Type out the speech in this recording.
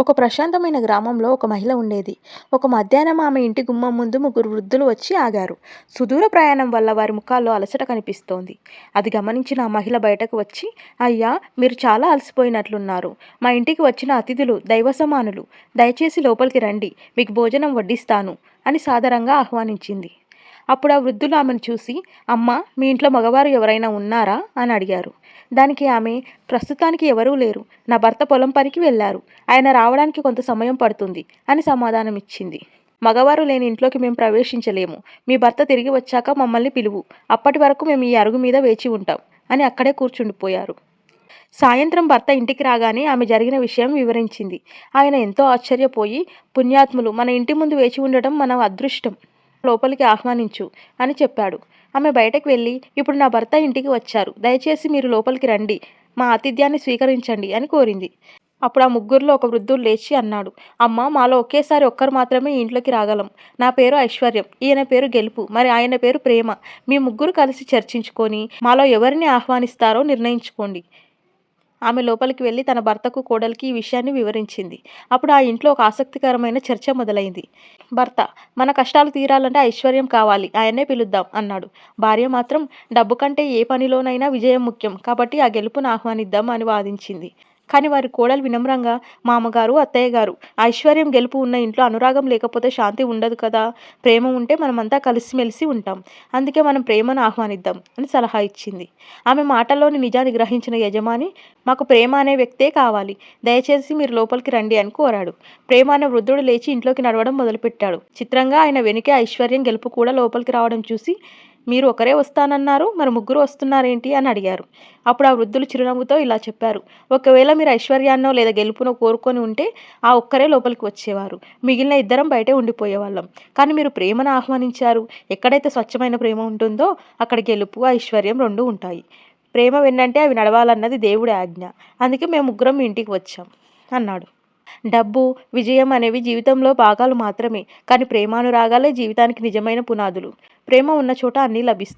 ఒక ప్రశాంతమైన గ్రామంలో ఒక మహిళ ఉండేది. ఒక మధ్యాహ్నం ఆమె ఇంటి గుమ్మం ముందు ముగ్గురు వృద్ధులు వచ్చి ఆగారు. సుదూర ప్రయాణం వల్ల వారి ముఖాల్లో అలసట కనిపిస్తోంది. అది గమనించిన ఆ మహిళ బయటకు వచ్చి, అయ్యా, మీరు చాలా అలసిపోయినట్లున్నారు. మా ఇంటికి వచ్చిన అతిథులు దైవ సమానులు. దయచేసి లోపలికి రండి, మీకు భోజనం వడ్డిస్తాను అని సాదరంగా ఆహ్వానించింది. అప్పుడు ఆ వృద్ధులు ఆమెను చూసి, అమ్మా, మీ ఇంట్లో మగవారు ఎవరైనా ఉన్నారా అని అడిగారు. దానికి ఆమె, ప్రస్తుతానికి ఎవరూ లేరు. నా భర్త పొలం పనికి వెళ్ళారు. ఆయన రావడానికి కొంత సమయం పడుతుంది అని సమాధానం ఇచ్చింది. మగవారు లేని ఇంట్లోకి మేము ప్రవేశించలేము. మీ భర్త తిరిగి వచ్చాక మమ్మల్ని పిలువు. అప్పటి వరకు మేము ఈ అరుగు మీద వేచి ఉంటాం అని అక్కడే కూర్చుండిపోయారు. సాయంత్రం భర్త ఇంటికి రాగానే ఆమె జరిగిన విషయం వివరించింది. ఆయన ఎంతో ఆశ్చర్యపోయి, పుణ్యాత్ములు, మన ఇంటి ముందు వేచి ఉండటం మన అదృష్టం. లోపలికి ఆహ్వానించు అని చెప్పాడు. ఆమె బయటకు వెళ్ళి, ఇప్పుడు నా భర్త ఇంటికి వచ్చారు. దయచేసి మీరు లోపలికి రండి, మా ఆతిథ్యాన్ని స్వీకరించండి అని కోరింది. అప్పుడు ఆ ముగ్గురులో ఒక వృద్ధుడు లేచి అన్నాడు, అమ్మ, మాలో ఒకేసారి ఒక్కరు మాత్రమే ఈ ఇంట్లోకి రాగలం. నా పేరు ఐశ్వర్యం, ఈయన పేరు గెలుపు, మరి ఆయన పేరు ప్రేమ. మీ ముగ్గురు కలిసి చర్చించుకొని మాలో ఎవరిని ఆహ్వానిస్తారో నిర్ణయించుకోండి. ఆమె లోపలికి వెళ్ళి తన భర్తకు, కోడలికి ఈ విషయాన్ని వివరించింది. అప్పుడు ఆ ఇంట్లో ఒక ఆసక్తికరమైన చర్చ మొదలైంది. భర్త, మన కష్టాలు తీరాలంటే ఐశ్వర్యం కావాలి, ఆయన్నే పిలుద్దాం అన్నాడు. భార్య మాత్రం, డబ్బు కంటే ఏ పనిలోనైనా విజయం ముఖ్యం, కాబట్టి ఆ గెలుపును ఆహ్వానిద్దాం అని వాదించింది. కానీ వారి కోడలు వినమ్రంగా, మామగారు, అత్తయ్య గారు, ఐశ్వర్యం గెలుపు ఉన్న ఇంట్లో అనురాగం లేకపోతే శాంతి ఉండదు కదా. ప్రేమ ఉంటే మనమంతా కలిసిమెలిసి ఉంటాం. అందుకే మనం ప్రేమను ఆహ్వానిద్దాం అని సలహా ఇచ్చింది. ఆమె మాటల్లోని నిజాన్ని గ్రహించిన యజమాని, మాకు ప్రేమ అనే వ్యక్తే కావాలి. దయచేసి మీరు లోపలికి రండి అని కోరాడు. ప్రేమ అనే వృద్ధుడు లేచి ఇంట్లోకి నడవడం మొదలుపెట్టాడు. చిత్రంగా ఆయన వెనుకే ఐశ్వర్యం, గెలుపు కూడా లోపలికి రావడం చూసి, మీరు ఒకరే వస్తానన్నారు, మరి ముగ్గురు వస్తున్నారేంటి అని అడిగారు. అప్పుడు ఆ వృద్ధులు చిరునవ్వుతో ఇలా చెప్పారు, ఒకవేళ మీరు ఐశ్వర్యాన్నో లేదా గెలుపునో కోరుకొని ఉంటే ఆ ఒక్కరే లోపలికి వచ్చేవారు. మిగిలిన ఇద్దరం బయటే ఉండిపోయేవాళ్ళం. కానీ మీరు ప్రేమను ఆహ్వానించారు. ఎక్కడైతే స్వచ్ఛమైన ప్రేమ ఉంటుందో అక్కడ గెలుపు, ఐశ్వర్యం రెండూ ఉంటాయి. ప్రేమ వెన్నంటే అవి నడవాలన్నది దేవుడి ఆజ్ఞ. అందుకే మేము ముగ్గురం మీ ఇంటికి వచ్చాం అన్నాడు. డబ్బు, విజయం అనేవి జీవితంలో భాగాలు మాత్రమే. కానీ ప్రేమానురాగాలే జీవితానికి నిజమైన పునాదులు. ప్రేమ ఉన్న చోట అన్నీ లభిస్తాయి.